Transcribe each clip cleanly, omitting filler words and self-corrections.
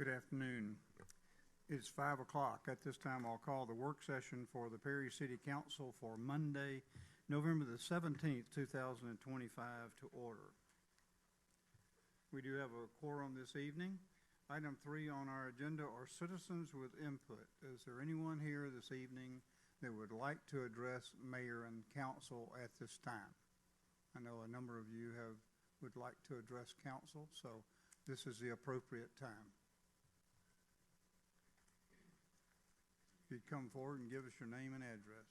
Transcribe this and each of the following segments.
Good afternoon. It's 5 o'clock. At this time, I'll call the work session for the Perry City Council for Monday, November the 17th, 2025 to order. We do have a quorum this evening. Item 3 on our agenda are citizens with input. Is there anyone here this evening that would like to address mayor and council at this time? I know a number of you would like to address council, so this is the appropriate time. If you'd come forward and give us your name and address.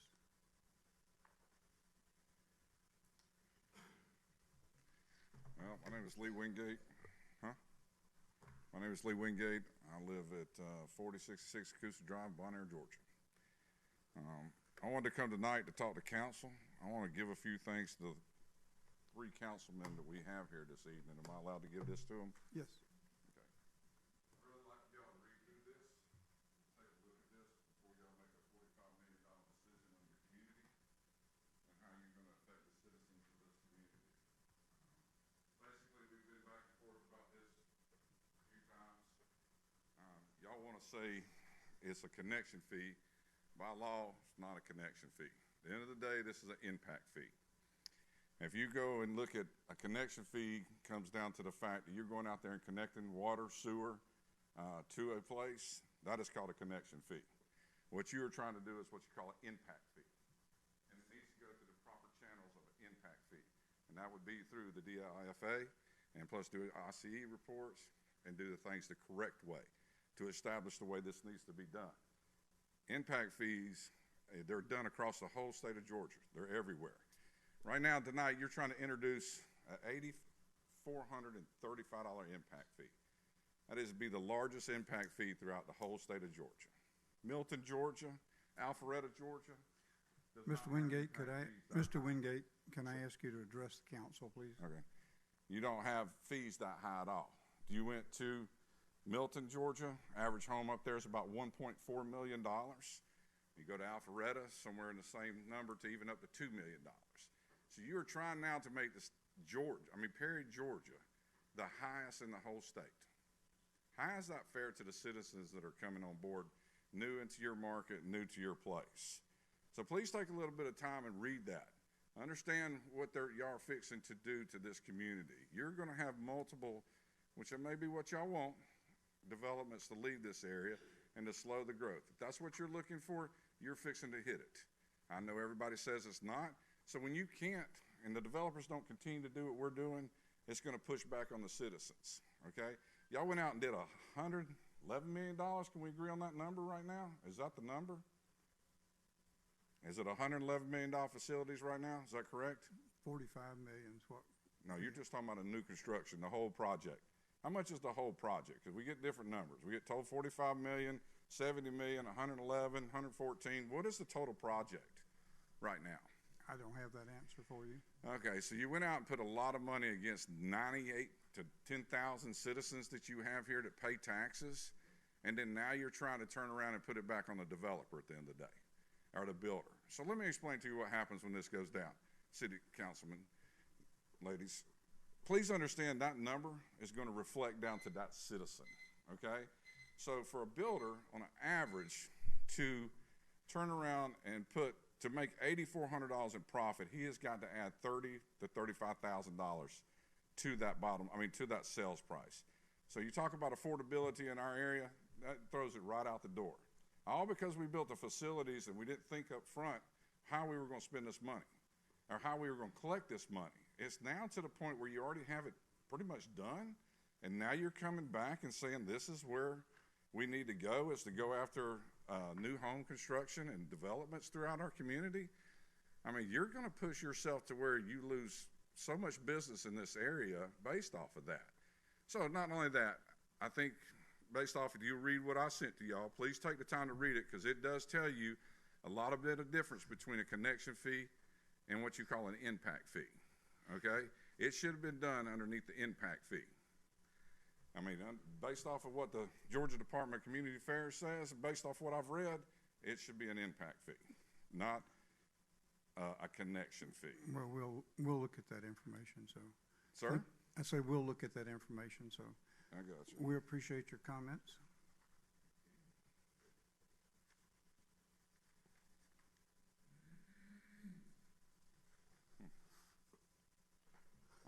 Well, my name is Lee Wingate. My name is Lee Wingate. I live at 4066 Coosa Drive, Bon Air, Georgia. I wanted to come tonight to talk to council. I want to give a few things to the 3 councilmen that we have here this evening. Am I allowed to give this to them? Yes. Okay. I'd really like y'all to read through this, take a look at this before y'all make a $45 million decision on your community and how you're going to affect the citizens of this community. Basically, we've been back and forth about this a few times. Y'all want to say it's a connection fee. By law, it's not a connection fee. At the end of the day, this is an impact fee. If you go and look at a connection fee, comes down to the fact that you're going out there and connecting water, sewer to a place, that is called a connection fee. What you are trying to do is what you call an impact fee. And it needs to go through the proper channels of an impact fee. And that would be through the DIFA and plus do ICE reports and do the things the correct way to establish the way this needs to be done. Impact fees, they're done across the whole state of Georgia. They're everywhere. Right now, tonight, you're trying to introduce an $8,435 impact fee. That is to be the largest impact fee throughout the whole state of Georgia. Milton, Georgia, Alpharetta, Georgia. Mr. Wingate, can I ask you to address the council, please? Okay. You don't have fees that high at all. You went to Milton, Georgia, average home up there is about $1.4 million. You go to Alpharetta, somewhere in the same number to even up to $2 million. So you're trying now to make this Perry, Georgia, the highest in the whole state. How is that fair to the citizens that are coming on board, new into your market, new to your place? So please take a little bit of time and read that. Understand what y'all are fixing to do to this community. You're going to have multiple, which may be what y'all want, developments to leave this area and to slow the growth. If that's what you're looking for, you're fixing to hit it. I know everybody says it's not. So when you can't, and the developers don't continue to do what we're doing, it's going to push back on the citizens, okay? Y'all went out and did $111 million. Can we agree on that number right now? Is that the number? Is it $111 million facilities right now? Is that correct? 45 million is what? No, you're just talking about a new construction, the whole project. How much is the whole project? Because we get different numbers. We get told 45 million, 70 million, 111, 114. What is the total project right now? I don't have that answer for you. Okay, so you went out and put a lot of money against 98 to 10,000 citizens that you have here that pay taxes, and then now you're trying to turn around and put it back on the developer at the end of the day, or the builder. So let me explain to you what happens when this goes down. City councilmen, ladies, please understand that number is going to reflect down to that citizen, okay? So for a builder, on an average, to turn around and to make $8,400 in profit, he has got to add $30,000 to $35,000 to that sales price. So you talk about affordability in our area, that throws it right out the door. All because we built the facilities and we didn't think up front how we were going to spend this money or how we were going to collect this money. It's now to the point where you already have it pretty much done, and now you're coming back and saying this is where we need to go, is to go after new home construction and developments throughout our community. I mean, you're going to push yourself to where you lose so much business in this area based off of that. So not only that, I think based off of you read what I sent to y'all, please take the time to read it because it does tell you a lot of bit of difference between a connection fee and what you call an impact fee, okay? It should have been done underneath the impact fee. I mean, based off of what the Georgia Department of Community Affairs says, and based off what I've read, it should be an impact fee, not a connection fee. Well, we'll look at that information. So, sir, I say we'll look at that information. So, I got you. We appreciate your comments.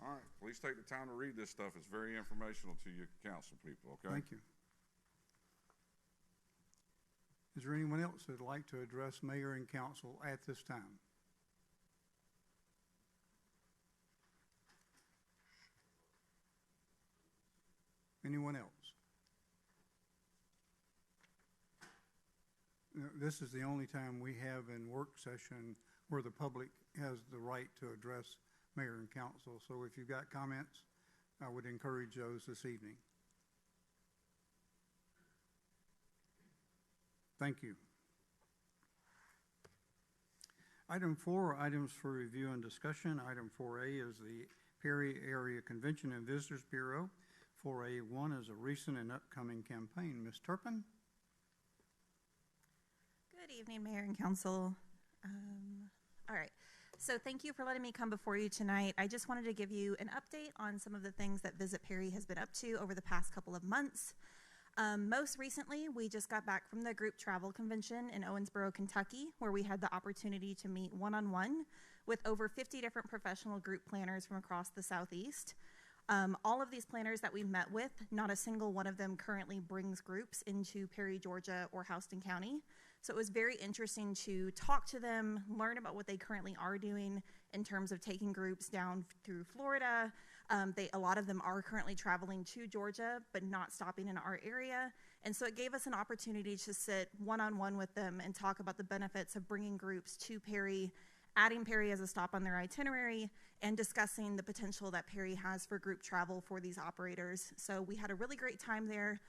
All right, please take the time to read this stuff. It's very informational to you council people, okay? Thank you. Is there anyone else that'd like to address mayor and council at this time? Anyone else? This is the only time we have in work session where the public has the right to address mayor and council. So if you've got comments, I would encourage those this evening. Thank you. Item 4, items for review and discussion. Item 4A is the Perry Area Convention and Visitors Bureau. 4A1 is a recent and upcoming campaign. Ms. Turpin? Good evening, Mayor and Council. All right, so thank you for letting me come before you tonight. I just wanted to give you an update on some of the things that Visit Perry has been up to over the past couple of months. Most recently, we just got back from the group travel convention in Owensboro, Kentucky, where we had the opportunity to meet one-on-one with over 50 different professional group planners from across the Southeast. All of these planners that we met with, not a single one of them currently brings groups into Perry, Georgia, or Houston County. So it was very interesting to talk to them, learn about what they currently are doing in terms of taking groups down through Florida. A lot of them are currently traveling to Georgia, but not stopping in our area. And so it gave us an opportunity to sit one-on-one with them and talk about the benefits of bringing groups to Perry, adding Perry as a stop on their itinerary, and discussing the potential that Perry has for group travel for these operators. So we had a really great time there.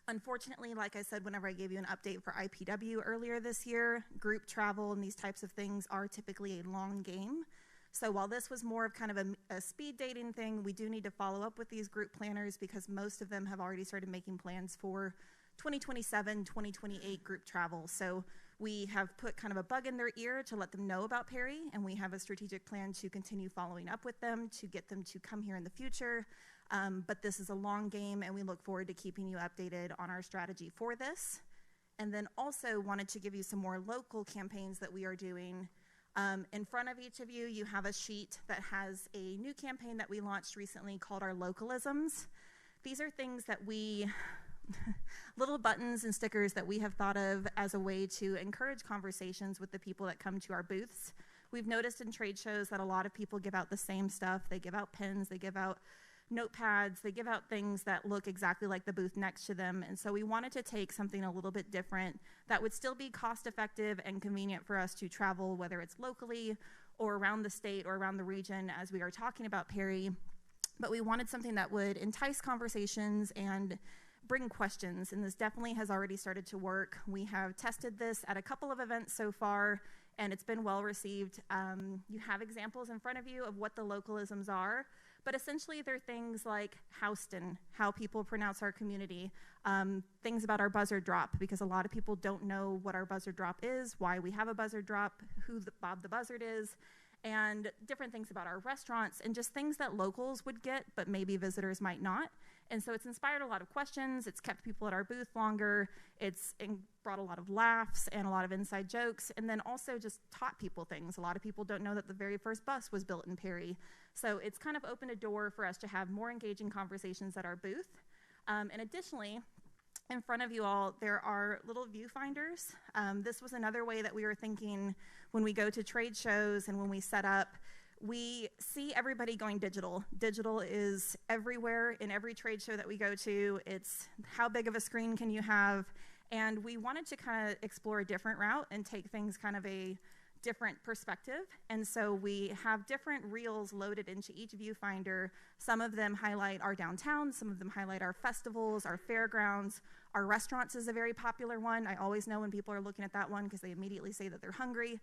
Unfortunately, like I said, whenever I gave you an update for IPW earlier this year, group travel and these types of things are typically a long game. So while this was more of kind of a speed dating thing, we do need to follow up with these group planners because most of them have already started making plans for 2027, 2028 group travel. So we have put kind of a bug in their ear to let them know about Perry, and we have a strategic plan to continue following up with them to get them to come here in the future. But this is a long game, and we look forward to keeping you updated on our strategy for this. And then also wanted to give you some more local campaigns that we are doing. In front of each of you, you have a sheet that has a new campaign that we launched recently called our Localisms. These are things that little buttons and stickers that we have thought of as a way to encourage conversations with the people that come to our booths. We've noticed in trade shows that a lot of people give out the same stuff. They give out pens, they give out notepads, they give out things that look exactly like the booth next to them. And so we wanted to take something a little bit different that would still be cost effective and convenient for us to travel, whether it's locally or around the state or around the region as we are talking about Perry. But we wanted something that would entice conversations and bring questions, and this definitely has already started to work. We have tested this at a couple of events so far, and it's been well received. You have examples in front of you of what the localisms are, but essentially they're things like Houston, how people pronounce our community, things about our buzzard drop, because a lot of people don't know what our buzzard drop is, why we have a buzzard drop, who Bob the Buzzard is, and different things about our restaurants, and just things that locals would get, but maybe visitors might not. And so it's inspired a lot of questions, it's kept people at our booth longer, it's brought a lot of laughs and a lot of inside jokes, and then also just taught people things. A lot of people don't know that the very first bus was built in Perry. So it's kind of opened a door for us to have more engaging conversations at our booth. And additionally, in front of you all, there are little viewfinders. This was another way that we were thinking when we go to trade shows and when we set up. We see everybody going digital. Digital is everywhere in every trade show that we go to. It's how big of a screen can you have? And we wanted to kind of explore a different route and take things kind of a different perspective. And so we have different reels loaded into each viewfinder. Some of them highlight our downtown, some of them highlight our festivals, our fairgrounds. Our restaurants is a very popular one. I always know when people are looking at that one because they immediately say that they're hungry.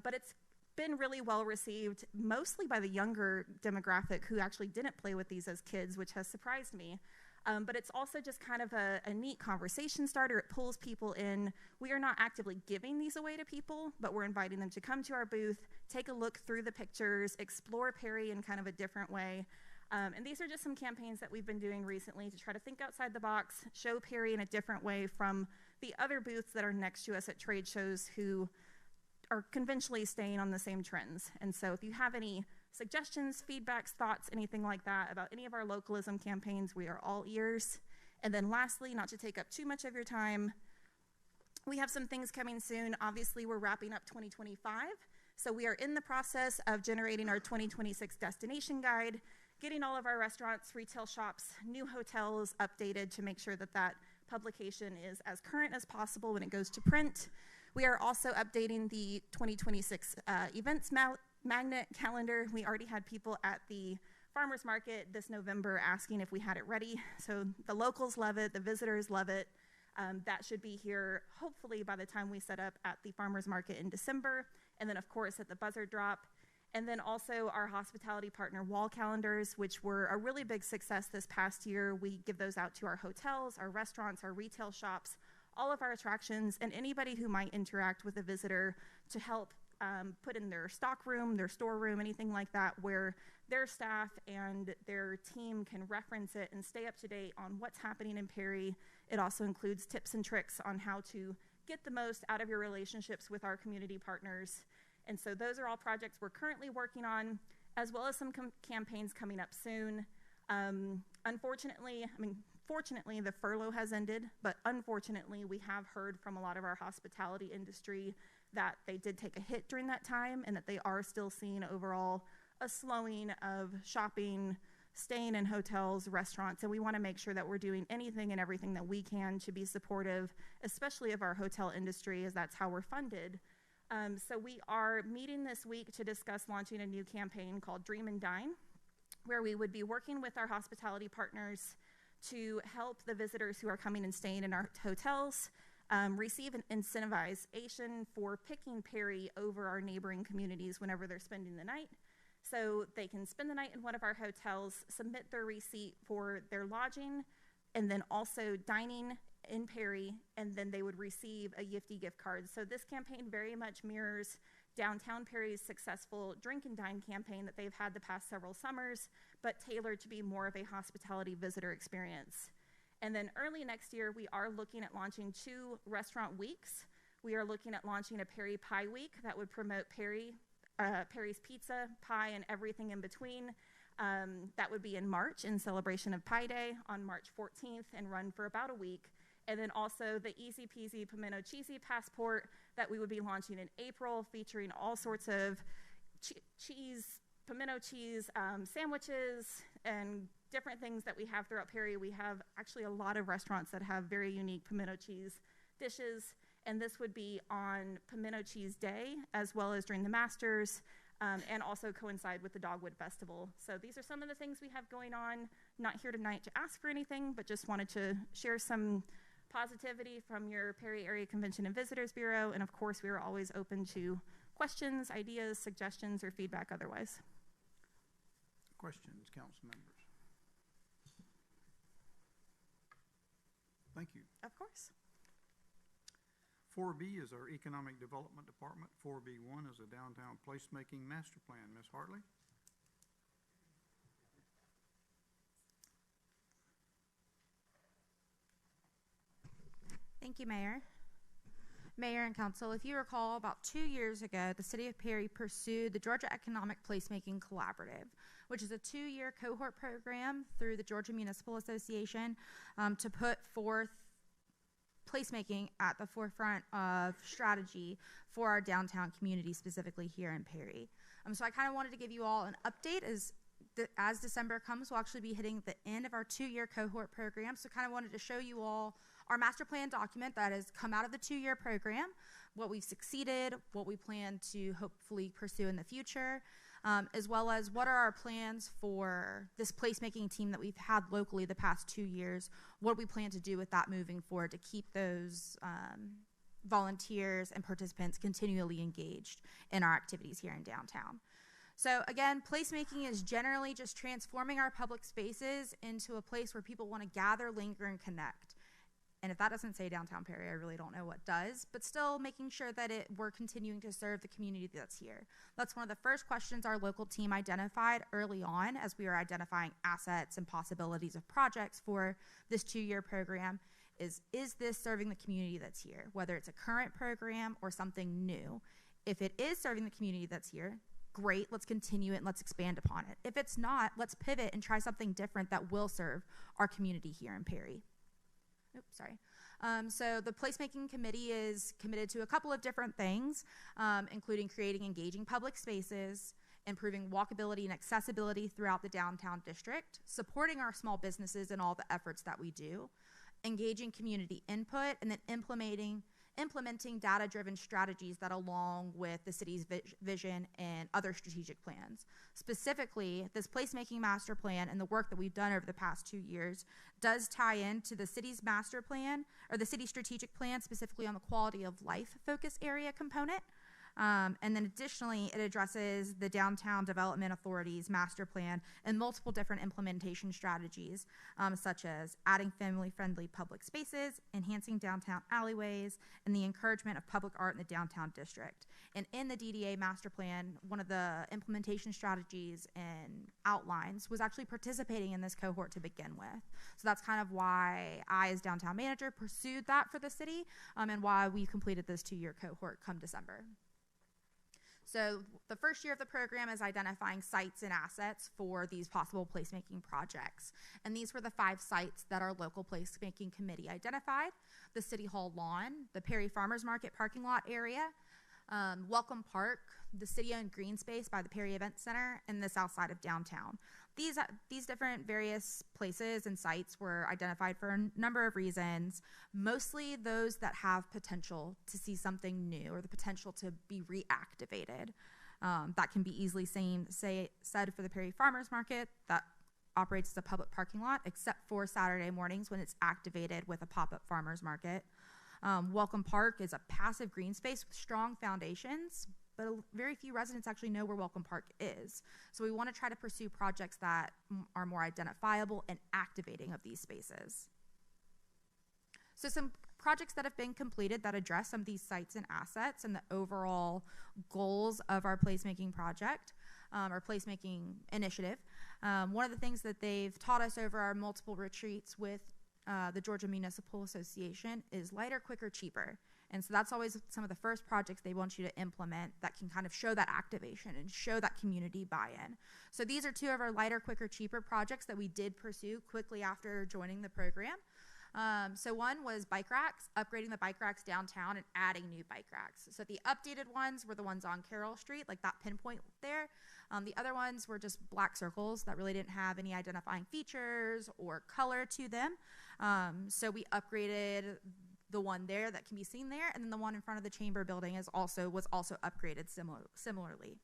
But it's been really well received, mostly by the younger demographic who actually didn't play with these as kids, which has surprised me. But it's also just kind of a neat conversation starter. It pulls people in. We are not actively giving these away to people, but we're inviting them to come to our booth, take a look through the pictures, explore Perry in kind of a different way. And these are just some campaigns that we've been doing recently to try to think outside the box, show Perry in a different way from the other booths that are next to us at trade shows who are conventionally staying on the same trends. And so if you have any suggestions, feedbacks, thoughts, anything like that about any of our localism campaigns, we are all ears. And then lastly, not to take up too much of your time, we have some things coming soon. Obviously, we're wrapping up 2025. So we are in the process of generating our 2026 destination guide, getting all of our restaurants, retail shops, new hotels updated to make sure that that publication is as current as possible when it goes to print. We are also updating the 2026 events magnet calendar. We already had people at the farmers market this November asking if we had it ready. So the locals love it, the visitors love it. That should be here hopefully by the time we set up at the farmers market in December. And then of course at the buzzer drop. And then also our hospitality partner wall calendars, which were a really big success this past year. We give those out to our hotels, our restaurants, our retail shops, all of our attractions, and anybody who might interact with a visitor to help put in their stock room, their storeroom, anything like that, where their staff and their team can reference it and stay up to date on what's happening in Perry. It also includes tips and tricks on how to get the most out of your relationships with our community partners. And so those are all projects we're currently working on, as well as some campaigns coming up soon. Fortunately, the furlough has ended, but unfortunately, we have heard from a lot of our hospitality industry that they did take a hit during that time and that they are still seeing overall a slowing of shopping, staying in hotels, restaurants, and we want to make sure that we're doing anything and everything that we can to be supportive, especially of our hotel industry, as that's how we're funded. So we are meeting this week to discuss launching a new campaign called Dream and Dine, where we would be working with our hospitality partners to help the visitors who are coming and staying in our hotels receive an incentivization for picking Perry over our neighboring communities whenever they're spending the night. So they can spend the night in one of our hotels, submit their receipt for their lodging, and then also dining in Perry, and then they would receive a Yifty gift card. So this campaign very much mirrors Downtown Perry's successful Drink and Dine campaign that they've had the past several summers, but tailored to be more of a hospitality visitor experience. And then early next year, we are looking at launching 2 restaurant weeks. We are looking at launching a Perry Pie Week that would promote Perry's pizza, pie, and everything in between. That would be in March in celebration of Pie Day on March 14th and run for about a week. And then also the Easy Peasy Pimento Cheesy Passport that we would be launching in April, featuring all sorts of pimento cheese sandwiches and different things that we have throughout Perry. We have actually a lot of restaurants that have very unique pimento cheese dishes, and this would be on Pimento Cheese Day as well as during the Masters, and also coincide with the Dogwood Festival. So these are some of the things we have going on. Not here tonight to ask for anything, but just wanted to share some positivity from your Perry Area Convention and Visitors Bureau, and of course we are always open to questions, ideas, suggestions, or feedback otherwise. Questions, council members? Thank you. Of course. 4B is our Economic Development Department. 4B1 is a Downtown Placemaking Master Plan. Ms. Hartley? Thank you, Mayor. Mayor and Council, if you recall, about 2 years ago, the City of Perry pursued the Georgia Economic Placemaking Collaborative, which is a 2-year cohort program through the Georgia Municipal Association to put forth placemaking at the forefront of strategy for our downtown community, specifically here in Perry. So I kind of wanted to give you all an update as December comes. We'll actually be hitting the end of our 2-year cohort program. So kind of wanted to show you all our master plan document that has come out of the 2-year program, what we've succeeded, what we plan to hopefully pursue in the future, as well as what are our plans for this placemaking team that we've had locally the past 2 years, what we plan to do with that moving forward to keep those volunteers and participants continually engaged in our activities here in downtown. So again, placemaking is generally just transforming our public spaces into a place where people want to gather, linger, and connect. And if that doesn't say downtown Perry, I really don't know what does, but still making sure that we're continuing to serve the community that's here. That's one of the first questions our local team identified early on as we were identifying assets and possibilities of projects for this 2-year program is this serving the community that's here, whether it's a current program or something new. If it is serving the community that's here, great, let's continue it and let's expand upon it. If it's not, let's pivot and try something different that will serve our community here in Perry. Oops, sorry. So the placemaking committee is committed to a couple of different things, including creating engaging public spaces, improving walkability and accessibility throughout the downtown district, supporting our small businesses in all the efforts that we do, engaging community input, and then implementing data-driven strategies that along with the city's vision and other strategic plans. Specifically, this placemaking master plan and the work that we've done over the past 2 years does tie into the city's master plan, or the city strategic plan, specifically on the quality of life focus area component. And then additionally, it addresses the Downtown Development Authority's master plan and multiple different implementation strategies, such as adding family-friendly public spaces, enhancing downtown alleyways, and the encouragement of public art in the downtown district. And in the DDA master plan, one of the implementation strategies and outlines was actually participating in this cohort to begin with. So that's kind of why I, as downtown manager, pursued that for the city, and why we completed this 2-year cohort come December. So the first year of the program is identifying sites and assets for these possible placemaking projects. And these were the 5 sites that our local placemaking committee identified: the City Hall lawn, the Perry Farmers Market parking lot area, Welcome Park, the city-owned green space by the Perry Event Center, and the south side of downtown. These different various places and sites were identified for a number of reasons, mostly those that have potential to see something new or the potential to be reactivated. That can be easily said for the Perry Farmers Market that operates as a public parking lot, except for Saturday mornings when it's activated with a pop-up farmers market. Welcome Park is a passive green space with strong foundations, but very few residents actually know where Welcome Park is. So we want to try to pursue projects that are more identifiable and activating of these spaces. So some projects that have been completed that address some of these sites and assets and the overall goals of our placemaking project, or placemaking initiative. One of the things that they've taught us over our multiple retreats with the Georgia Municipal Association is lighter, quicker, cheaper. And so that's always some of the first projects they want you to implement that can kind of show that activation and show that community buy-in. So these are 2 of our lighter, quicker, cheaper projects that we did pursue quickly after joining the program. So one was bike racks, upgrading the bike racks downtown and adding new bike racks. So the updated ones were the ones on Carroll Street, like that pinpoint there. The other ones were just black circles that really didn't have any identifying features or color to them. So we upgraded the one there that can be seen there, and then the one in front of the chamber building was also upgraded similarly.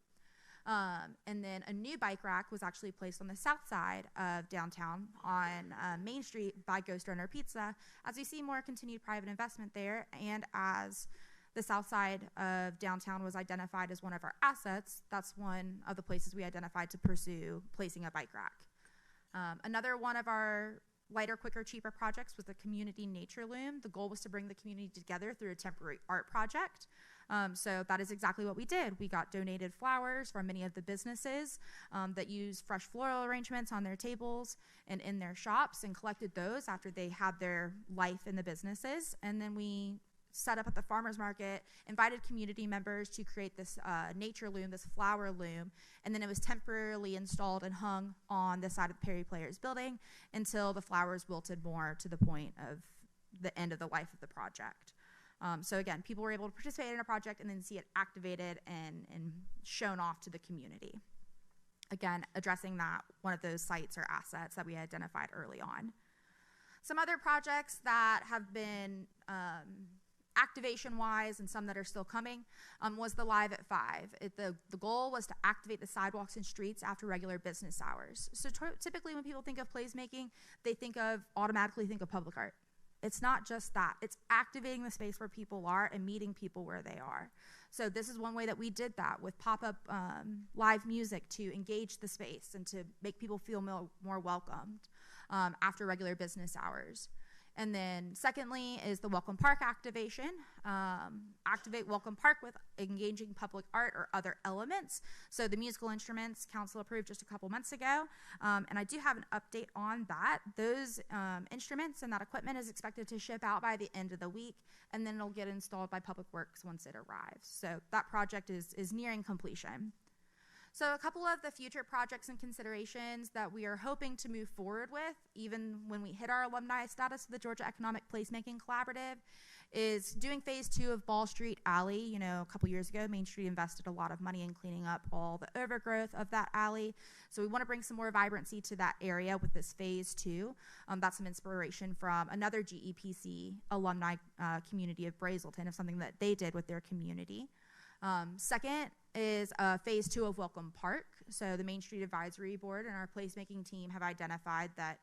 And then a new bike rack was actually placed on the south side of downtown on Main Street by Ghost Runner Pizza, as we see more continued private investment there, and as the south side of downtown was identified as one of our assets, that's one of the places we identified to pursue placing a bike rack. Another one of our lighter, quicker, cheaper projects was the community nature loom. The goal was to bring the community together through a temporary art project. So that is exactly what we did. We got donated flowers from many of the businesses that use fresh floral arrangements on their tables and in their shops, and collected those after they had their life in the businesses. And then we set up at the farmers market, invited community members to create this nature loom, this flower loom, and then it was temporarily installed and hung on the side of the Perry Players building until the flowers wilted more to the point of the end of the life of the project. So again, people were able to participate in a project and then see it activated and shown off to the community. Again, addressing that one of those sites or assets that we identified early on. Some other projects that have been activation-wise, and some that are still coming, was the Live at 5. The goal was to activate the sidewalks and streets after regular business hours. So typically when people think of placemaking, they automatically think of public art. It's not just that. It's activating the space where people are and meeting people where they are. So this is one way that we did that, with pop-up live music to engage the space and to make people feel more welcomed after regular business hours. And then secondly is the Welcome Park activation. Activate Welcome Park with engaging public art or other elements. So the musical instruments council approved just a couple months ago. And I do have an update on that. Those instruments and that equipment is expected to ship out by the end of the week, and then it'll get installed by Public Works once it arrives. So that project is nearing completion. So a couple of the future projects and considerations that we are hoping to move forward with, even when we hit our alumni status of the Georgia Economic Placemaking Collaborative, is doing phase 2 of Ball Street Alley. You know, a couple years ago, Main Street invested a lot of money in cleaning up all the overgrowth of that alley. So we want to bring some more vibrancy to that area with this phase 2. That's some inspiration from another GEPC alumni community of Brazelton, of something that they did with their community. Second is phase 2 of Welcome Park. So the Main Street Advisory Board and our placemaking team have identified that,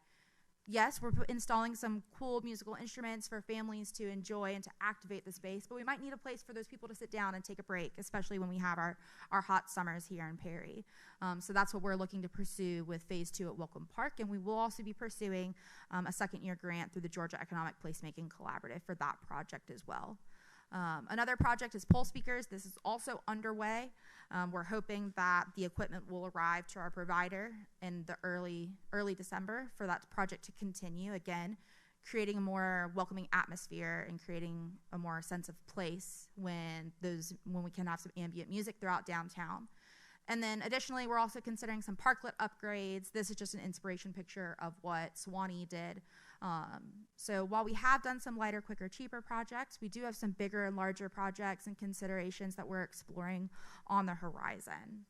yes, we're installing some cool musical instruments for families to enjoy and to activate the space, but we might need a place for those people to sit down and take a break, especially when we have our hot summers here in Perry. So that's what we're looking to pursue with phase 2 at Welcome Park, and we will also be pursuing a second-year grant through the Georgia Economic Placemaking Collaborative for that project as well. Another project is pole speakers. This is also underway. We're hoping that the equipment will arrive to our provider in the early December for that project to continue. Again, creating a more welcoming atmosphere and creating a more sense of place when we can have some ambient music throughout downtown. And then additionally, we're also considering some parklet upgrades. This is just an inspiration picture of what Swanee did. So while we have done some lighter, quicker, cheaper projects, we do have some bigger and larger projects and considerations that we're exploring on the horizon.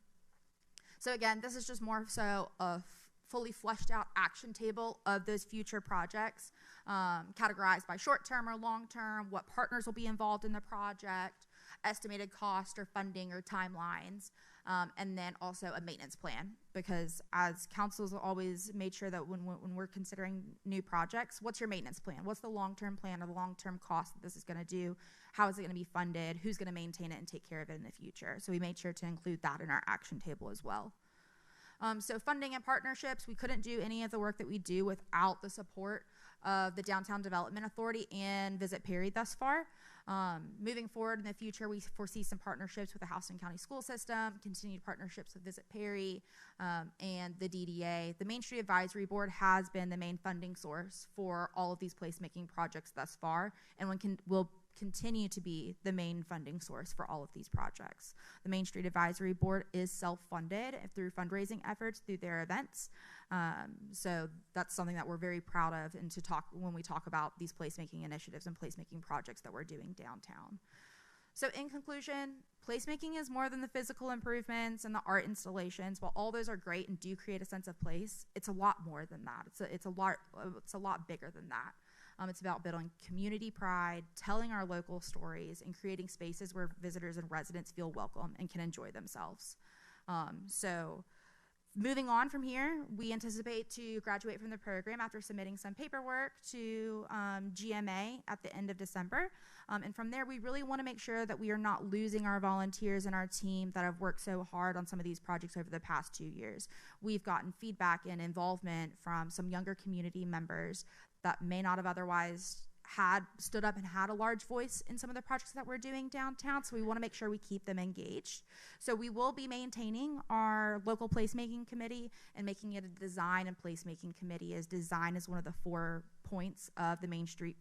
So again, this is just more so a fully fleshed out action table of those future projects, categorized by short-term or long-term, what partners will be involved in the project, estimated cost or funding or timelines, and then also a maintenance plan, because as councils always made sure that when we're considering new projects, what's your maintenance plan? What's the long-term plan or the long-term cost that this is going to do? How is it going to be funded? Who's going to maintain it and take care of it in the future? So we made sure to include that in our action table as well. So funding and partnerships, we couldn't do any of the work that we do without the support of the Downtown Development Authority and Visit Perry thus far. Moving forward in the future, we foresee some partnerships with the Houston County School System, continued partnerships with Visit Perry, and the DDA. The Main Street Advisory Board has been the main funding source for all of these placemaking projects thus far, and will continue to be the main funding source for all of these projects. The Main Street Advisory Board is self-funded through fundraising efforts through their events. So that's something that we're very proud of, and when we talk about these placemaking initiatives and placemaking projects that we're doing downtown. So in conclusion, placemaking is more than the physical improvements and the art installations. While all those are great and do create a sense of place, it's a lot more than that. It's a lot bigger than that. It's about building community pride, telling our local stories, and creating spaces where visitors and residents feel welcome and can enjoy themselves. So moving on from here, we anticipate to graduate from the program after submitting some paperwork to GMA at the end of December. And from there, we really want to make sure that we are not losing our volunteers and our team that have worked so hard on some of these projects over the past 2 years. We've gotten feedback and involvement from some younger community members that may not have otherwise had stood up and had a large voice in some of the projects that we're doing downtown, so we want to make sure we keep them engaged. So we will be maintaining our local placemaking committee and making it a design and placemaking committee, as design is one of the 4 points of the Main Street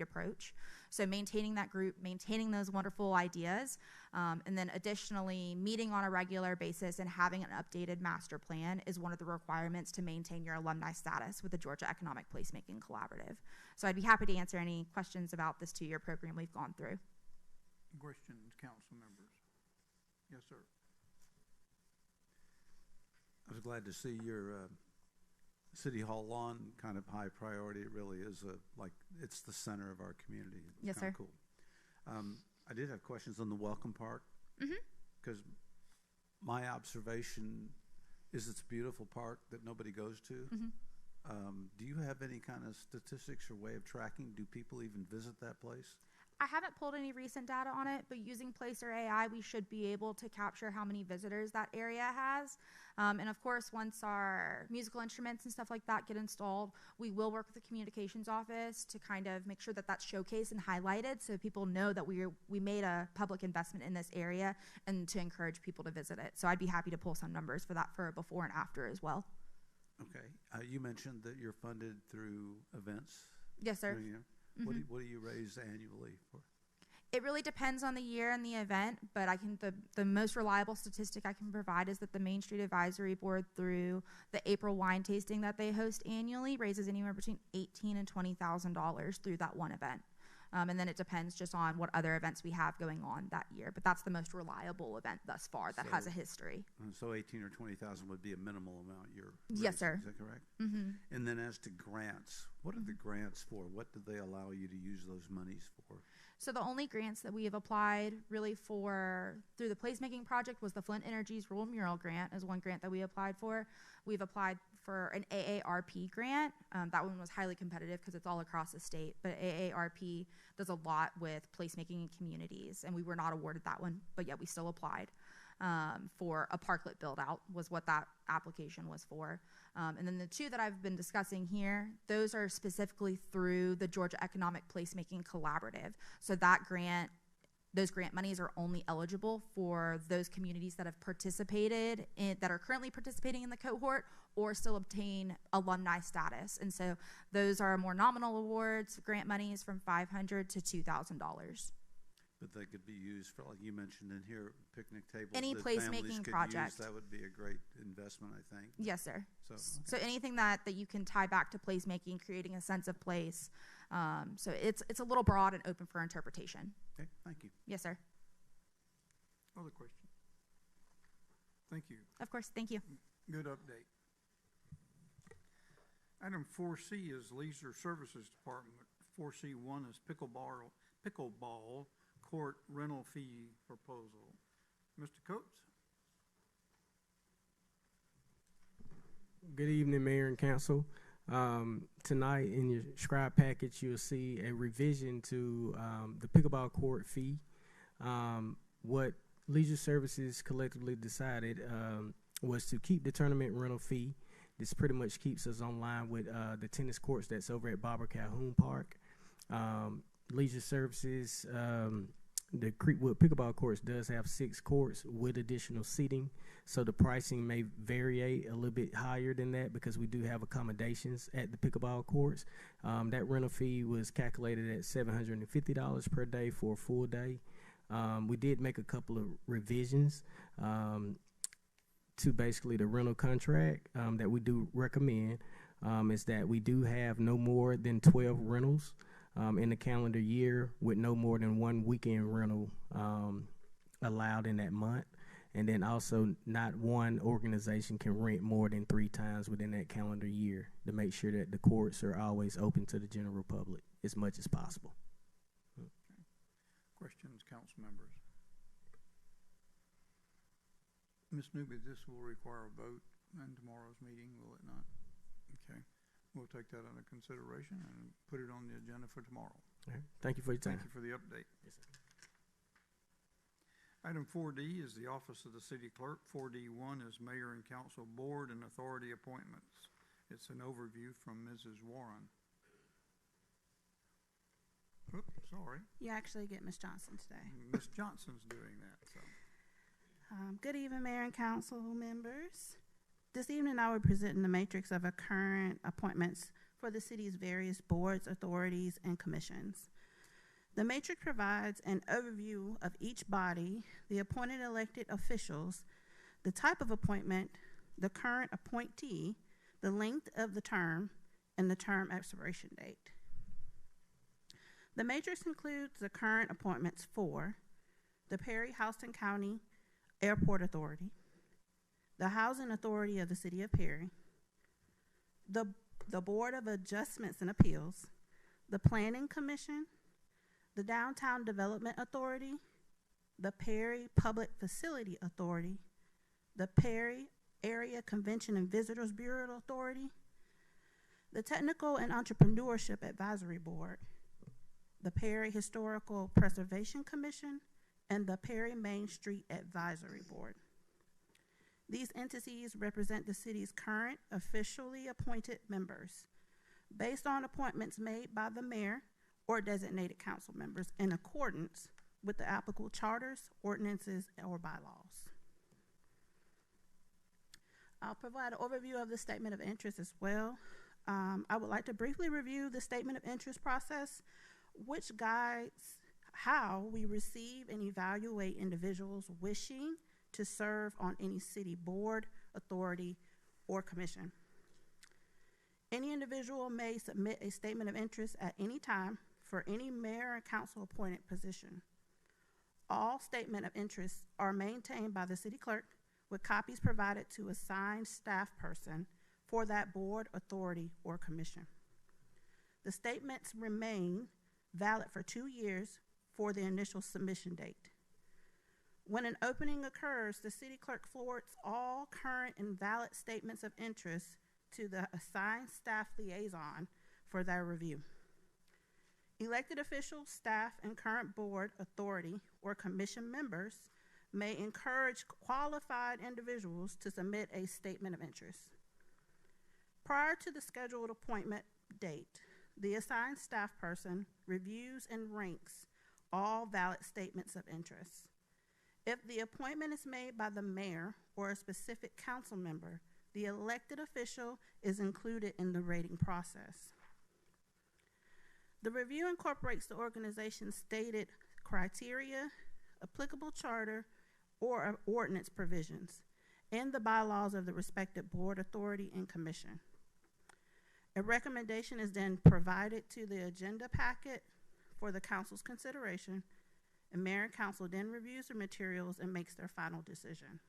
approach. So maintaining that group, maintaining those wonderful ideas, and then additionally meeting on a regular basis and having an updated master plan is one of the requirements to maintain your alumni status with the Georgia Economic Placemaking Collaborative. So I'd be happy to answer any questions about this 2-year program we've gone through. Questions, council members? Yes, sir. I was glad to see your City Hall lawn kind of high priority. It really is it's the center of our community. It's yes, sir. Cool. I did have questions on the Welcome Park, because my observation is it's a beautiful park that nobody goes to. Do you have any kind of statistics or way of tracking? Do people even visit that place? I haven't pulled any recent data on it, but using Placer AI, we should be able to capture how many visitors that area has. And of course, once our musical instruments and stuff like that get installed, we will work with the communications office to kind of make sure that that's showcased and highlighted so people know that we made a public investment in this area and to encourage people to visit it. So I'd be happy to pull some numbers for that for before and after as well. Okay. You mentioned that you're funded through events. Yes, sir. during the year. What do you raise annually for? It really depends on the year and the event, but the most reliable statistic I can provide is that the Main Street Advisory Board, through the April wine tasting that they host annually, raises anywhere between $18,000 and $20,000 through that one event. And then it depends just on what other events we have going on that year. But that's the most reliable event thus far that has a history. So 18 or 20,000 would be a minimal amount you're Yes, raising, sir. Is that correct? Mm-hmm. And then as to grants, what are the grants for? What do they allow you to use those monies for? So the only grants that we have applied really for through the placemaking project was the Flint Energy's Rural Mural Grant is one grant that we applied for. We've applied for an AARP grant. That one was highly competitive because it's all across the state, but AARP does a lot with placemaking in communities, and we were not awarded that one, but yet we still applied for a parklet build out was what that application was for. And then the two that I've been discussing here, those are specifically through the Georgia Economic Placemaking Collaborative. So that grant, those grant monies are only eligible for those communities that have participated in, that are currently participating in the cohort or still obtain alumni status. And so those are more nominal awards, grant monies from $500 to $2,000. But they could be used for, like you mentioned in here, picnic tables. Any that families placemaking could project. use. That would be a great investment, I think. Yes, sir. So, So anything that you can tie back to placemaking, creating a sense of place. So it's a little broad and open for interpretation. Okay, thank you. Yes, sir. Other questions? Thank you. Of course. Thank you. Good update. Item 4C is Leisure Services Department. 4C1 is pickleball court rental fee proposal. Mr. Coates? Good evening, Mayor and Council. Tonight in your scribe package, you'll see a revision to the pickleball court fee. What Leisure Services collectively decided was to keep the tournament rental fee. This pretty much keeps us on line with the tennis courts that's over at Barbara Calhoun Park. Leisure Services, the Creekwood pickleball courts does have 6 courts with additional seating, so the pricing may vary a little bit higher than that because we do have accommodations at the pickleball courts. That rental fee was calculated at $750 per day for a full day. We did make a couple of revisions to basically the rental contract that we do recommend, is that we do have no more than 12 rentals in the calendar year, with no more than 1 weekend rental allowed in that month. And then also not one organization can rent more than 3 times within that calendar year to make sure that the courts are always open to the general public as much as possible. Okay. Questions, council members? Ms. Newby, this will require a vote in tomorrow's meeting, will it not? Okay. We'll take that under consideration and put it on the agenda for tomorrow. All right. Thank you for your time. Thank you for the update. Yes, sir. Item 4D is the Office of the City Clerk. 4D1 is Mayor and Council Board and Authority Appointments. It's an overview from Mrs. Warren. Oops, sorry. You actually get Ms. Johnson today. Ms. Johnson's doing that, so. Good evening, Mayor and Council members. This evening, I will present the matrix of current appointments for the city's various boards, authorities, and commissions. The matrix provides an overview of each body, the appointed elected officials, the type of appointment, the current appointee, the length of the term, and the term expiration date. The matrix includes the current appointments for the Perry-Houston County Airport Authority, the Housing Authority of the City of Perry, the Board of Adjustments and Appeals, the Planning Commission, the Downtown Development Authority, the Perry Public Facility Authority, the Perry Area Convention and Visitors Bureau Authority, the Technical and Entrepreneurship Advisory Board, the Perry Historical Preservation Commission, and the Perry Main Street Advisory Board. These entities represent the city's current officially appointed members based on appointments made by the mayor or designated council members in accordance with the applicable charters, ordinances, or bylaws. I'll provide an overview of the statement of interest as well. I would like to briefly review the statement of interest process, which guides how we receive and evaluate individuals wishing to serve on any city board, authority, or commission. Any individual may submit a statement of interest at any time for any mayor and council appointed position. All statement of interests are maintained by the city clerk with copies provided to assigned staff person for that board, authority, or commission. The statements remain valid for 2 years for the initial submission date. When an opening occurs, the city clerk forwards all current and valid statements of interest to the assigned staff liaison for their review. Elected officials, staff, and current board, authority, or commission members may encourage qualified individuals to submit a statement of interest. Prior to the scheduled appointment date, the assigned staff person reviews and ranks all valid statements of interest. If the appointment is made by the mayor or a specific council member, the elected official is included in the rating process. The review incorporates the organization's stated criteria, applicable charter, or ordinance provisions, and the bylaws of the respective board, authority, and commission. A recommendation is then provided to the agenda packet for the council's consideration, and mayor and council then reviews the materials and makes their final decision.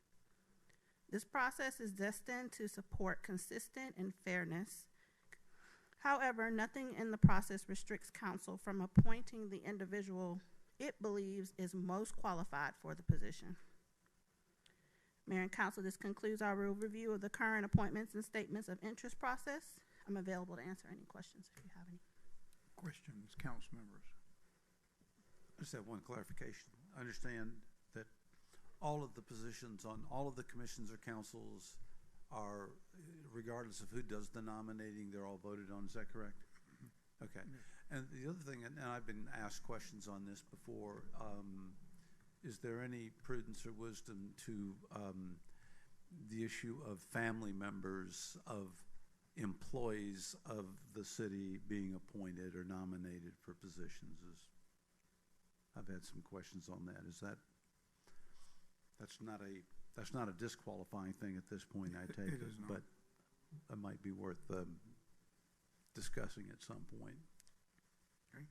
This process is destined to support consistent and fairness. However, nothing in the process restricts council from appointing the individual it believes is most qualified for the position. Mayor and council, this concludes our review of the current appointments and statements of interest process. I'm available to answer any questions if you have any. Questions, council members? I just have one clarification. I understand that all of the positions on all of the commissions or councils are, regardless of who does the nominating, they're all voted on. Is that correct? Mm-hmm. Okay. Yeah. And the other thing, and I've been asked questions on this before, is there any prudence or wisdom to the issue of family members of employees of the city being appointed or nominated for positions? I've had some questions on that. That's not a disqualifying thing at this point, I take it, but it might be worth discussing at some point. Okay.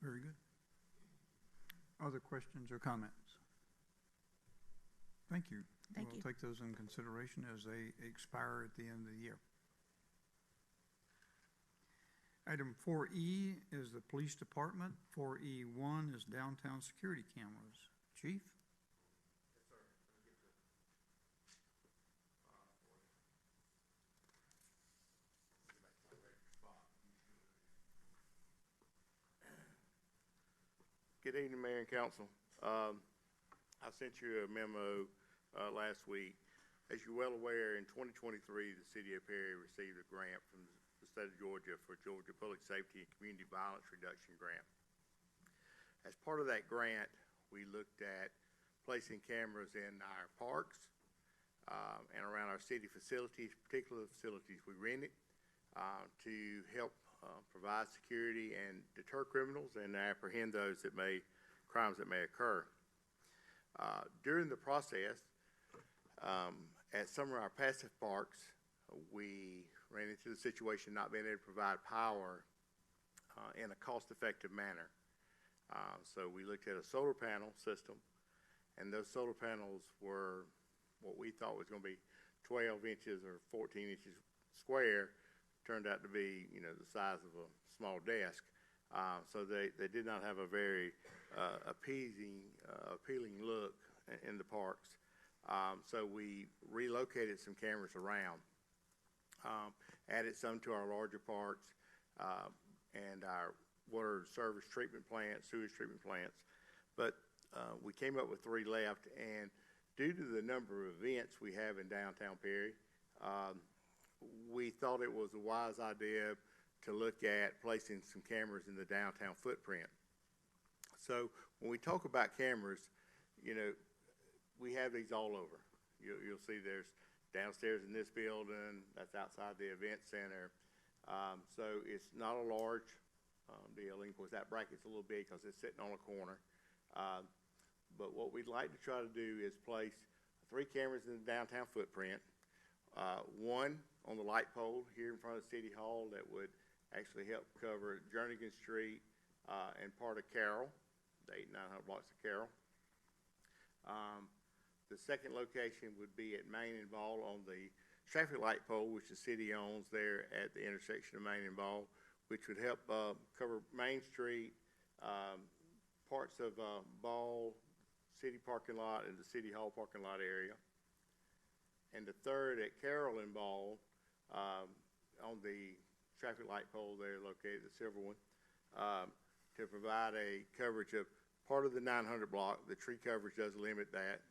Very good. Other questions or comments? Thank you. Thank you. We'll take those in consideration as they expire at the end of the year. Item 4E is the police department. 4E1 is downtown security cameras. Chief? Yes, sir. Good evening, Mayor and Council. I sent you a memo last week. As you're well aware, in 2023, the city of Perry received a grant from the state of Georgia for Georgia Public Safety and Community Violence Reduction Grant. As part of that grant, we looked at placing cameras in our parks and around our city facilities, particular facilities we rented, to help provide security and deter criminals and apprehend those crimes that may occur. During the process, at some of our passive parks, we ran into the situation not being able to provide power in a cost-effective manner. So we looked at a solar panel system, and those solar panels were what we thought was going to be 12 inches or 14 inches square. Turned out to be, the size of a small desk. So they did not have a very appealing look in the parks. So we relocated some cameras around, added some to our larger parks, and our water service treatment plants, sewage treatment plants. But we came up with 3 left, and due to the number of events we have in downtown Perry, we thought it was a wise idea to look at placing some cameras in the downtown footprint. So when we talk about cameras, you know, we have these all over. You'll see there's downstairs in this building, that's outside the event center. So it's not a large deal. Of course, that bracket's a little big because it's sitting on a corner. But what we'd like to try to do is place 3 cameras in the downtown footprint. 1 on the light pole here in front of City Hall that would actually help cover Jernigan Street and part of Carroll, the 800-900 blocks of Carroll. The second location would be at Main and Ball on the traffic light pole, which the city owns there at the intersection of Main and Ball, which would help cover Main Street, parts of Ball, City parking lot, and the City Hall parking lot area. And the third at Carroll and Ball, on the traffic light pole there located, the silver one, to provide a coverage of part of the 900 block. The tree coverage does limit that,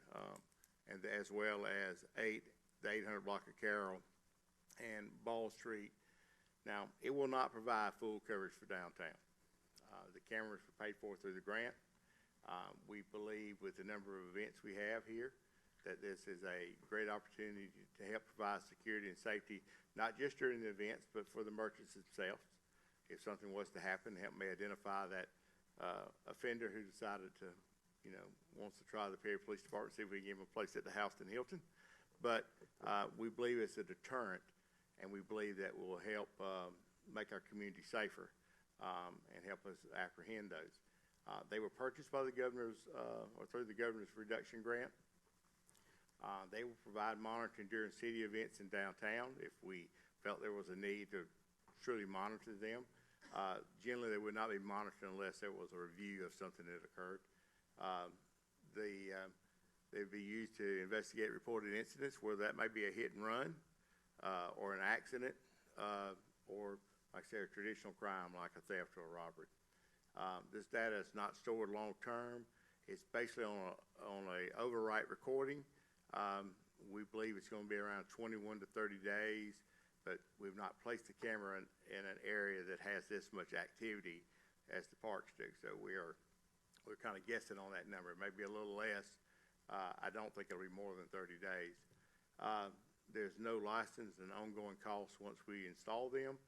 and as well as the 800 block of Carroll and Ball Street. Now, it will not provide full coverage for downtown. The cameras were paid for through the grant. We believe with the number of events we have here that this is a great opportunity to help provide security and safety, not just during the events, but for the merchants themselves. If something was to happen, help me identify that offender who decided to, wants to try the Perry Police Department, see if we can give him a place at the Houston Hilton. But we believe it's a deterrent, and we believe that will help make our community safer and help us apprehend those. They were purchased by the governor's, or through the governor's reduction grant. They will provide monitoring during city events in downtown if we felt there was a need to truly monitor them. Generally, they would not be monitored unless there was a review of something that occurred. They'd be used to investigate reported incidents, whether that may be a hit and run or an accident or, like I say, a traditional crime like a theft or a robbery. This data is not stored long term. It's basically on a overwrite recording. We believe it's going to be around 21 to 30 days, but we've not placed the camera in an area that has this much activity as the parks do. So we're kind of guessing on that number. It may be a little less. I don't think it'll be more than 30 days. There's no license and ongoing costs once we install them,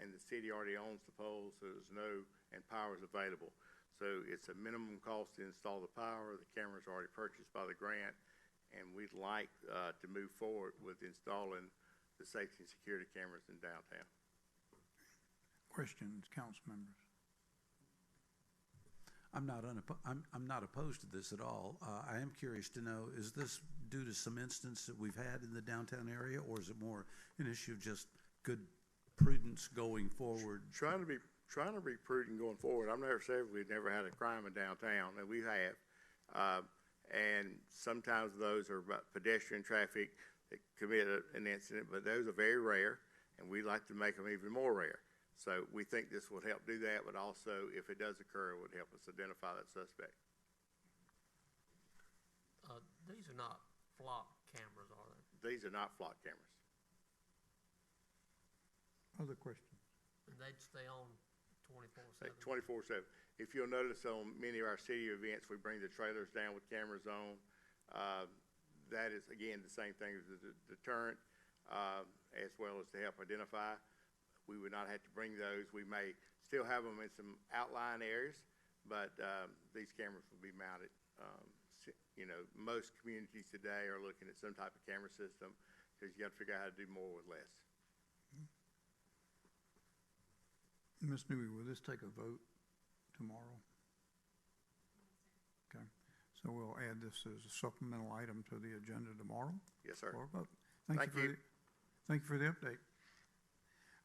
and the city already owns the poles, so there's no, and power is available. So it's a minimum cost to install the power. The camera's already purchased by the grant, and we'd like to move forward with installing the safety and security cameras in downtown. Questions, council members? I'm not opposed to this at all. I am curious to know, is this due to some instance that we've had in the downtown area, or is it more an issue of just good prudence going forward? Trying to be prudent going forward. I'm never saying we've never had a crime in downtown, and we have. And sometimes those are about pedestrian traffic that commit an incident, but those are very rare, and we'd like to make them even more rare. So we think this would help do that, but also, if it does occur, it would help us identify that suspect. These are not flock cameras, are they? These are not flock cameras. Other questions? And they'd stay on 24/7? 24/7. If you'll notice on many of our city events, we bring the trailers down with cameras on. That is, again, the same thing as a deterrent, as well as to help identify. We would not have to bring those. We may still have them in some outlying areas, but these cameras will be mounted. Most communities today are looking at some type of camera system because you got to figure out how to do more with less. Ms. Newby, will this take a vote tomorrow? Okay, so we'll add this as a supplemental item to the agenda tomorrow. Yes, sir. For a vote. Thank you for the update.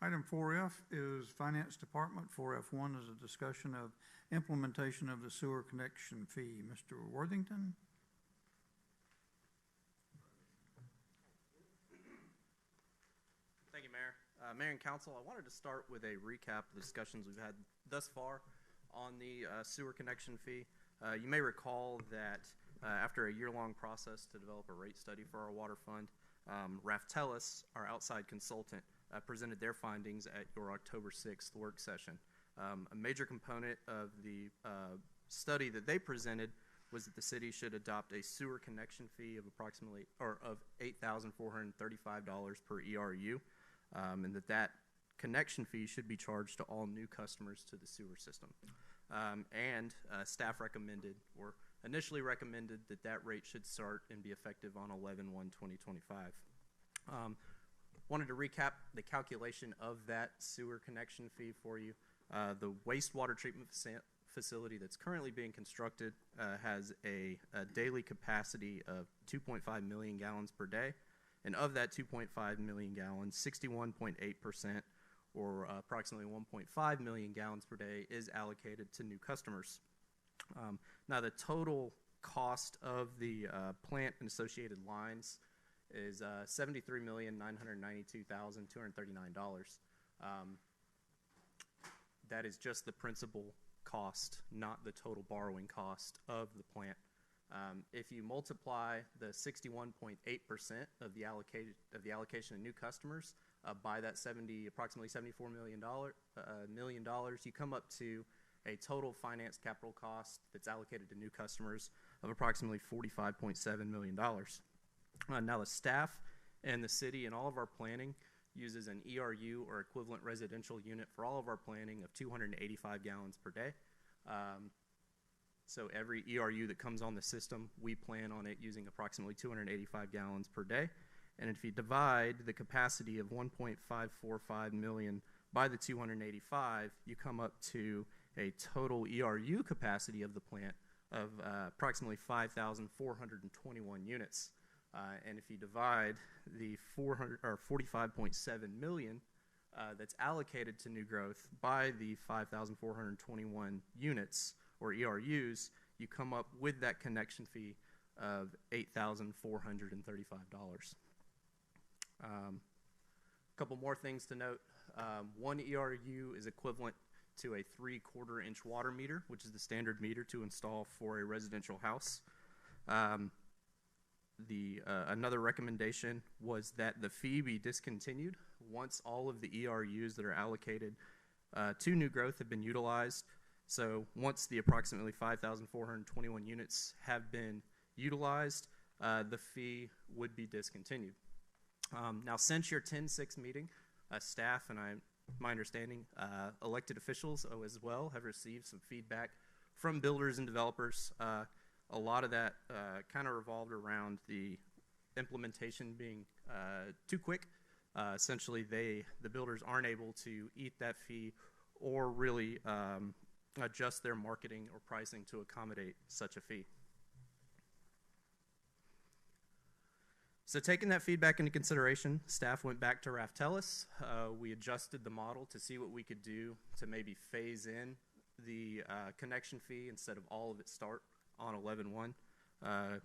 Item 4F is Finance Department. 4F1 is a discussion of implementation of the sewer connection fee. Mr. Worthington? Thank you, Mayor. Mayor and Council, I wanted to start with a recap of the discussions we've had thus far on the sewer connection fee. You may recall that after a year-long process to develop a rate study for our water fund, Raftellus, our outside consultant, presented their findings at your October 6th work session. A major component of the study that they presented was that the city should adopt a sewer connection fee of approximately, or of $8,435 per ERU, and that connection fee should be charged to all new customers to the sewer system. Staff recommended, or initially recommended, that rate should start and be effective on 11/1/2025. Wanted to recap the calculation of that sewer connection fee for you. The wastewater treatment facility that's currently being constructed has a daily capacity of 2.5 million gallons per day, and of that 2.5 million gallons, 61.8%, or approximately 1.5 million gallons per day, is allocated to new customers. Now, the total cost of the plant and associated lines is $73,992,239. That is just the principal cost, not the total borrowing cost of the plant. If you multiply the 61.8% of the allocation of new customers by that approximately $74 million, you come up to a total finance capital cost that's allocated to new customers of approximately $45.7 million. Now, the staff and the city and all of our planning uses an ERU, or equivalent residential unit, for all of our planning of 285 gallons per day. So every ERU that comes on the system, we plan on it using approximately 285 gallons per day. And if you divide the capacity of 1.545 million by the 285, you come up to a total ERU capacity of the plant of approximately 5,421 units. And if you divide the 45.7 million that's allocated to new growth by the 5,421 units, or ERUs, you come up with that connection fee of $8,435. A couple more things to note. One ERU is equivalent to a 3/4 inch water meter, which is the standard meter to install for a residential house. Another recommendation was that the fee be discontinued once all of the ERUs that are allocated to new growth have been utilized. So once the approximately 5,421 units have been utilized, the fee would be discontinued. Now, since your 10-6 meeting, staff and my understanding, elected officials as well have received some feedback from builders and developers. A lot of that kind of revolved around the implementation being too quick. Essentially, the builders aren't able to eat that fee or really adjust their marketing or pricing to accommodate such a fee. So taking that feedback into consideration, staff went back to Raftellus. We adjusted the model to see what we could do to maybe phase in the connection fee instead of all of it start on 11/1.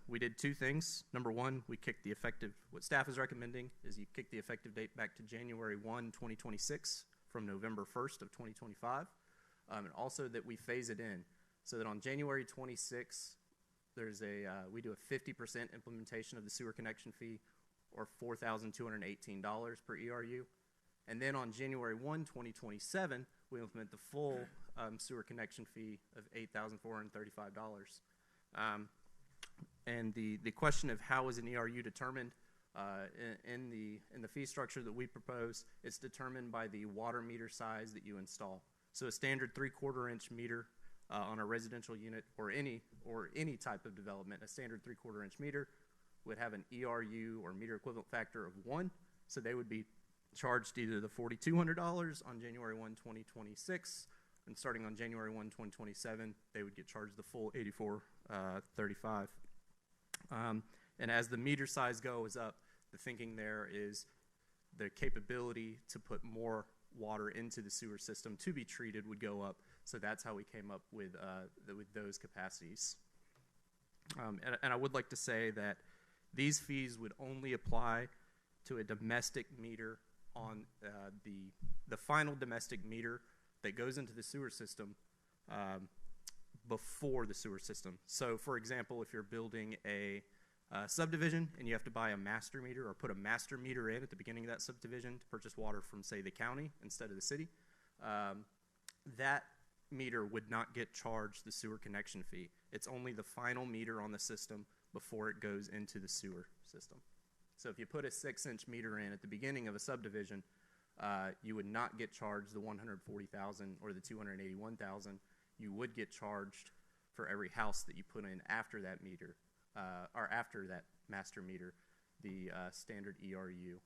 We did two things. Number one, we kicked the effective, what staff is recommending is you kick the effective date back to January 1, 2026 from November 1st of 2025. And also that we phase it in so that on January 26th, we do a 50% implementation of the sewer connection fee, or $4,218 per ERU. And then on January 1, 2027, we implement the full sewer connection fee of $8,435. And the question of how is an ERU determined in the fee structure that we propose, it's determined by the water meter size that you install. So a standard 3/4 inch meter on a residential unit, or any type of development, a standard 3/4 inch meter would have an ERU, or meter equivalent factor, of 1. So they would be charged either the $4,200 on January 1, 2026, and starting on January 1, 2027, they would get charged the full $8,435. And as the meter size goes up, the thinking there is the capability to put more water into the sewer system to be treated would go up. So that's how we came up with those capacities. And I would like to say that these fees would only apply to a domestic meter on the final domestic meter that goes into the sewer system before the sewer system. So, for example, if you're building a subdivision and you have to buy a master meter or put a master meter in at the beginning of that subdivision to purchase water from, say, the county instead of the city, that meter would not get charged the sewer connection fee. It's only the final meter on the system before it goes into the sewer system. So if you put a 6-inch meter in at the beginning of a subdivision, you would not get charged the $140,000 or the $281,000. You would get charged for every house that you put in after that meter, or after that master meter, the standard ERU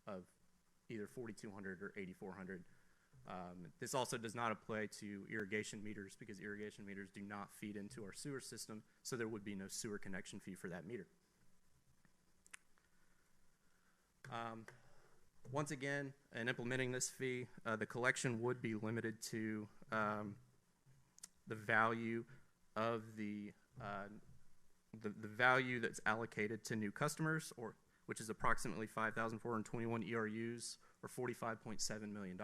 of either 4,200 or 8,400. This also does not apply to irrigation meters because irrigation meters do not feed into our sewer system, so there would be no sewer connection fee for that meter. Once again, in implementing this fee, the collection would be limited to the value of the value that's allocated to new customers, or which is approximately 5,421 ERUs, or $45.7 million.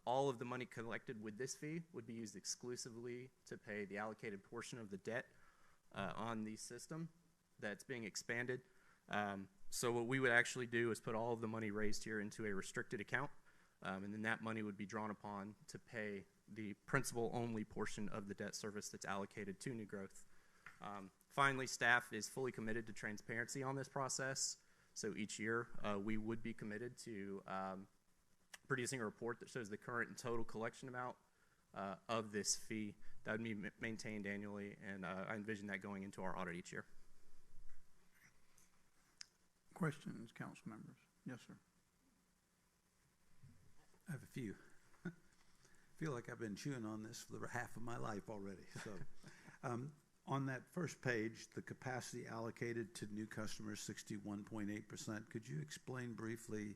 All of the money collected with this fee would be used exclusively to pay the allocated portion of the debt on the system that's being expanded. So what we would actually do is put all of the money raised here into a restricted account, and then that money would be drawn upon to pay the principal-only portion of the debt service that's allocated to new growth. Finally, staff is fully committed to transparency on this process. So each year, we would be committed to producing a report that shows the current and total collection amount of this fee. That would be maintained annually, and I envision that going into our audit each year. Questions, council members? Yes, sir. I have a few. I feel like I've been chewing on this for half of my life already. So, on that first page, the capacity allocated to new customers, 61.8%. Could you explain briefly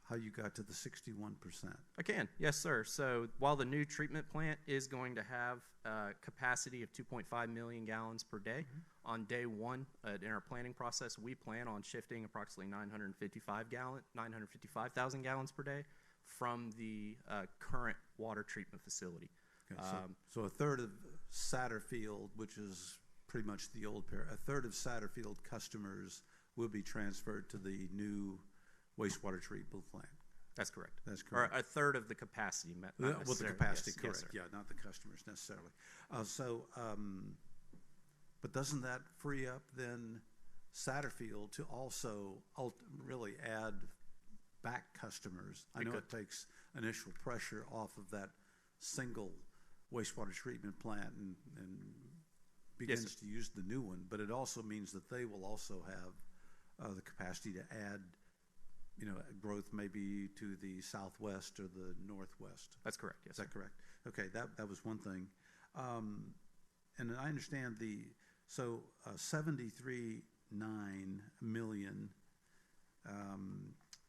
how you got to the 61%? I can, yes, sir. So while the new treatment plant is going to have a capacity of 2.5 million gallons per day, on day one in our planning process, we plan on shifting approximately 955,000 gallons per day from the current water treatment facility. Okay, so a third of Satterfield, which is pretty much the old pair, a third of Satterfield customers will be transferred to the new wastewater treatment plant. That's correct. That's correct. Or a third of the capacity. Well, the capacity, yes, correct. Yes, yeah, not the customers necessarily. But doesn't that free up then Satterfield to also really add back customers? I know it takes initial pressure off of that single wastewater treatment plant and begins to use the new one, but it also means that they will also have the capacity to add, growth maybe to the southwest or the northwest. That's correct. Yes. Is that correct? Okay, that was one thing, and I understand 73.9 million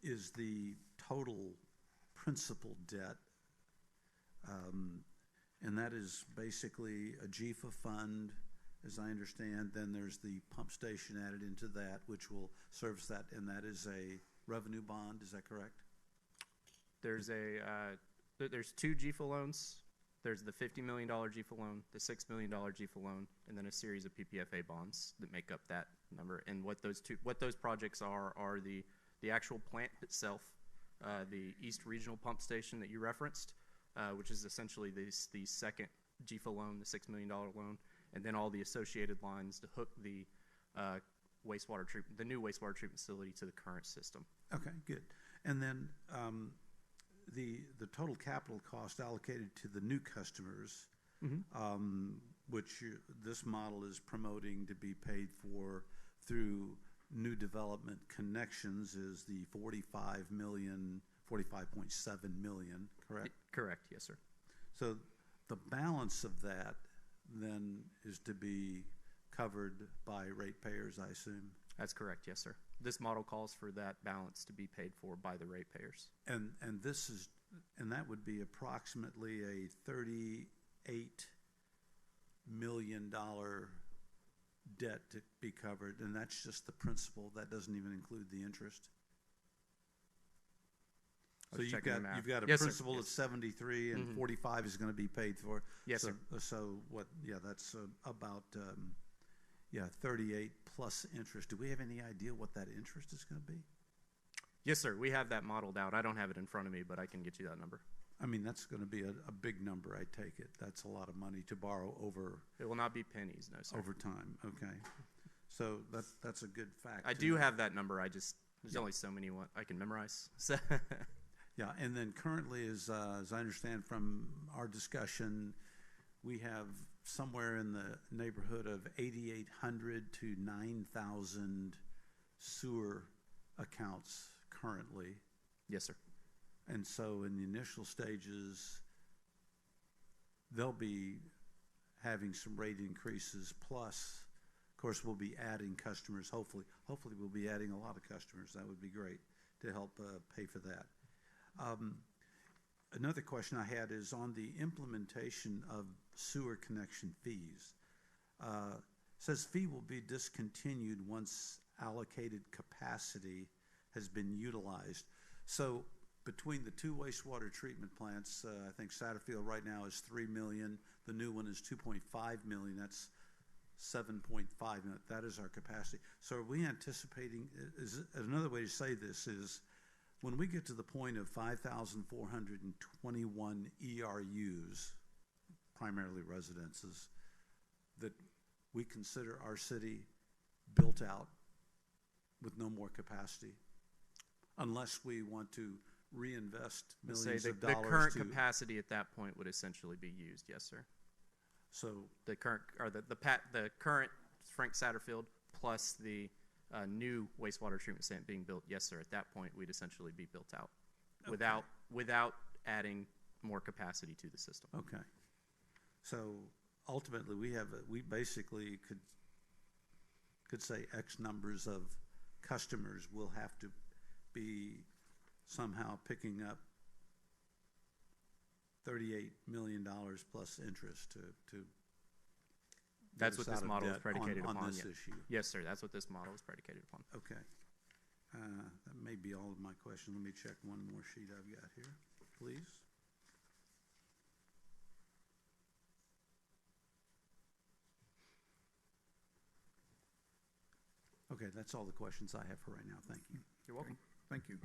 is the total principal debt, and that is basically a GFA fund, as I understand. Then there's the pump station added into that, which will service that, and that is a revenue bond. Is that correct? There's there's two GFA loans. There's the $50 million GFA loan, the $6 million GFA loan, and then a series of PPFA bonds that make up that number. And what those projects are the actual plant itself, the East Regional Pump Station that you referenced, which is essentially the second GFA loan, the $6 million loan, and then all the associated lines to hook the new wastewater treatment facility to the current system. Okay, good. And then the total capital cost allocated to the new customers, which this model is promoting to be paid for through new development connections, is the 45.7 million, correct? Correct, yes, sir. So the balance of that then is to be covered by ratepayers, I assume? That's correct, yes, sir. This model calls for that balance to be paid for by the ratepayers. And that would be approximately a $38 million debt to be covered, and that's just the principal. That doesn't even include the interest. was checking the math. you've got a Yes, sir. principal of Yes. 73 and 45 is going to be paid for. Yes, so, sir. So what, yeah, that's about, 38 plus interest. Do we have any idea what that interest is going to be? Yes, sir. We have that modeled out. I don't have it in front of me, but I can get you that number. I mean, that's going to be a big number, I take it. That's a lot of money to borrow It will not be pennies, no, sir. over time, okay. So that's a good fact. I to do know. have that number. There's only so many I can memorize. So Yeah, and then currently, as I understand from our discussion, we have somewhere in the neighborhood of 8,800 to 9,000 sewer accounts currently. yes, sir. And so in the initial stages, they'll be having some rate increases, plus, of course, we'll be adding customers, hopefully we'll be adding a lot of customers. That would be great to help pay for that. Another question I had is on the implementation of sewer connection fees. Says fee will be discontinued once allocated capacity has been utilized. So between the two wastewater treatment plants, I think Satterfield right now is 3 million. The new one is 2.5 million. That's 7.5 million. That is our capacity. So are we anticipating, another way to say this is, when we get to the point of 5,421 ERUs, primarily residences, that we consider our city built out with no more capacity, unless we want to reinvest millions of dollars. The current capacity at that point would essentially be used. Yes, sir. So The current current Frank Satterfield plus the new wastewater treatment plant being built. Yes, sir. At that point, we'd essentially be built out without adding more capacity to the system. okay. So ultimately, we basically could say X numbers of customers will have to be somehow picking up $38 million plus interest to That's get what us this out of model is debt predicated on upon. this yeah. issue. Yes, sir. That's what this model is predicated upon. Okay. That may be all of my questions. Let me check one more sheet I've got here, please. Okay, that's all the questions I have for right now. Thank you. You're welcome. Thank you.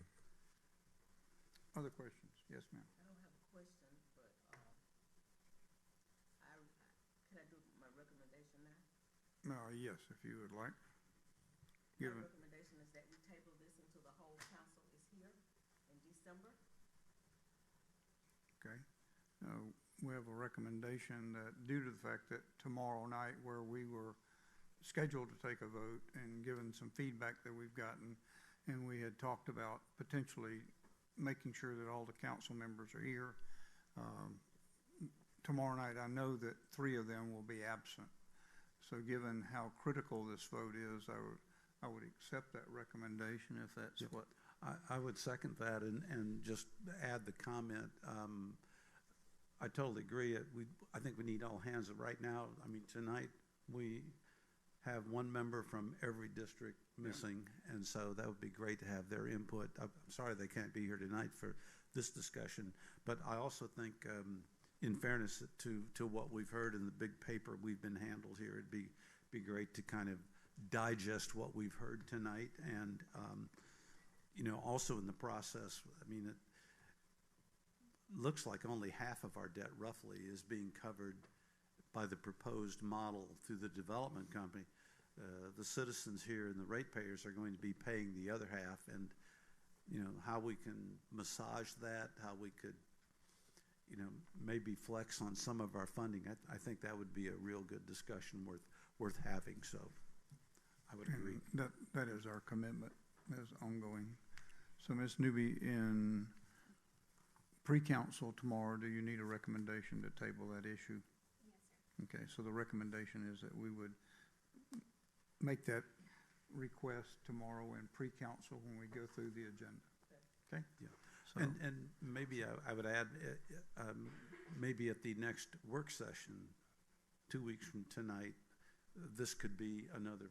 Other questions? Yes, ma'am. I don't have a question, but, can I do my recommendation now? Yes, if you would like. My Given, recommendation is that we table this until the whole council is here in December. okay. We have a recommendation that due to the fact that tomorrow night, where we were scheduled to take a vote and given some feedback that we've gotten, and we had talked about potentially making sure that all the council members are here. Tomorrow night, I know that 3 of them will be absent. So given how critical this vote is, I would accept that recommendation if that's Yep. what. I would second that and just add the comment. I totally agree. I think we need all hands right now. I mean, tonight we have one member from every district missing, and so that would be great to have their input. I'm sorry they can't be here tonight for this discussion, but I also think, in fairness to what we've heard in the big paper we've been handled here, it'd be great to kind of digest what we've heard tonight, and also in the process, I mean, it looks like only half of our debt roughly is being covered by the proposed model through the development company. The citizens here and the ratepayers are going to be paying the other half, and how we can massage that, how we could maybe flex on some of our funding. I think that would be a real good discussion worth having. So I would agree. That is our commitment, is ongoing. So Ms. Newby, in pre-council tomorrow, do you need a recommendation to table that issue? Yes, sir. Okay, so the recommendation is that we would make that request tomorrow in pre-council when we go through the agenda. Okay? Yeah. So, And maybe I would add, maybe at the next work session, 2 weeks from tonight, this could be another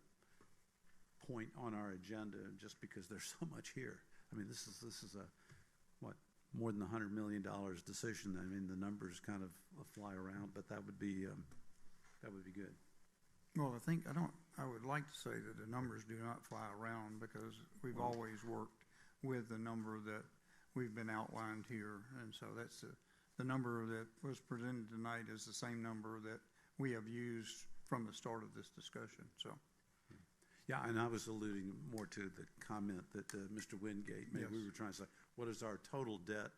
point on our agenda, just because there's so much here. I mean, this is more than $100 million decision. I mean, the numbers kind of fly around, but that would be good. Well, I would like to say that the numbers do not fly around because we've always worked with the number that we've been outlined here. And so that's the number that was presented tonight is the same number that we have used from the start of this discussion, so. Yeah, and I was alluding more to the comment that Mr. Wingate made. Yes. We were trying to say, what is our total debt?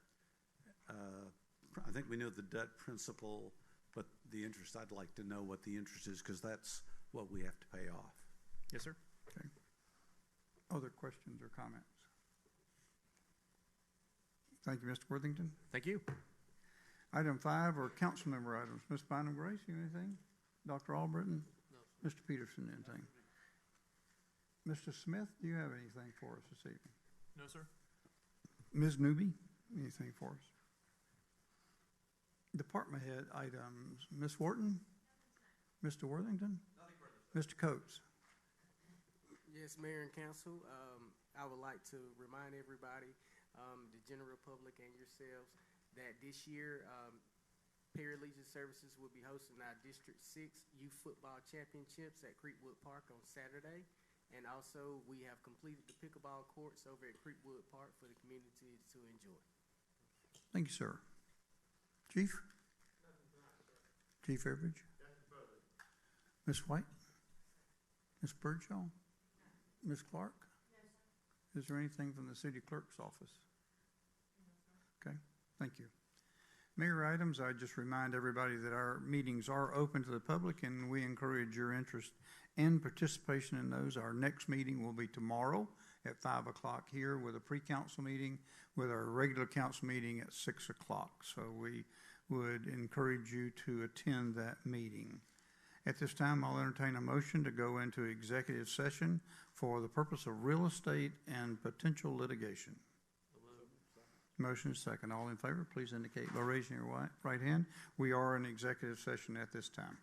I think we know the debt principal, but the interest, I'd like to know what the interest is because that's what we have to pay off. Yes, sir. Okay. Other questions or comments? Thank you, Mr. Worthington. Thank you. Item 5 are council member items. Ms. Bynum Grace, you anything? Dr. Albritton? No, Mr. Peterson, anything? Mr. Smith, do you have anything for us this evening? No, sir. Ms. Newby, anything for us? Department head items. Ms. Wharton? Mr. Worthington? Nothing further. Mr. Coates? Yes, Mayor and Council, I would like to remind everybody, the general public and yourselves, that this year, Perry Legion Services will be hosting our District 6 Youth Football Championships at Creekwood Park on Saturday. And also, we have completed the pickleball courts over at Creekwood Park for the community to enjoy. Thank you, sir. Chief? Chief Everidge? Ms. White? Ms. Birdshaw? Ms. Clark? Is there anything from the city clerk's office? Okay, thank you. Mayor items, I just remind everybody that our meetings are open to the public and we encourage your interest and participation in those. Our next meeting will be tomorrow at 5 o'clock here with a pre-council meeting with our regular council meeting at 6 o'clock. So we would encourage you to attend that meeting. At this time, I'll entertain a motion to go into executive session for the purpose of real estate and potential litigation. Motion is second. All in favor, please indicate by raising your right hand. We are in executive session at this time.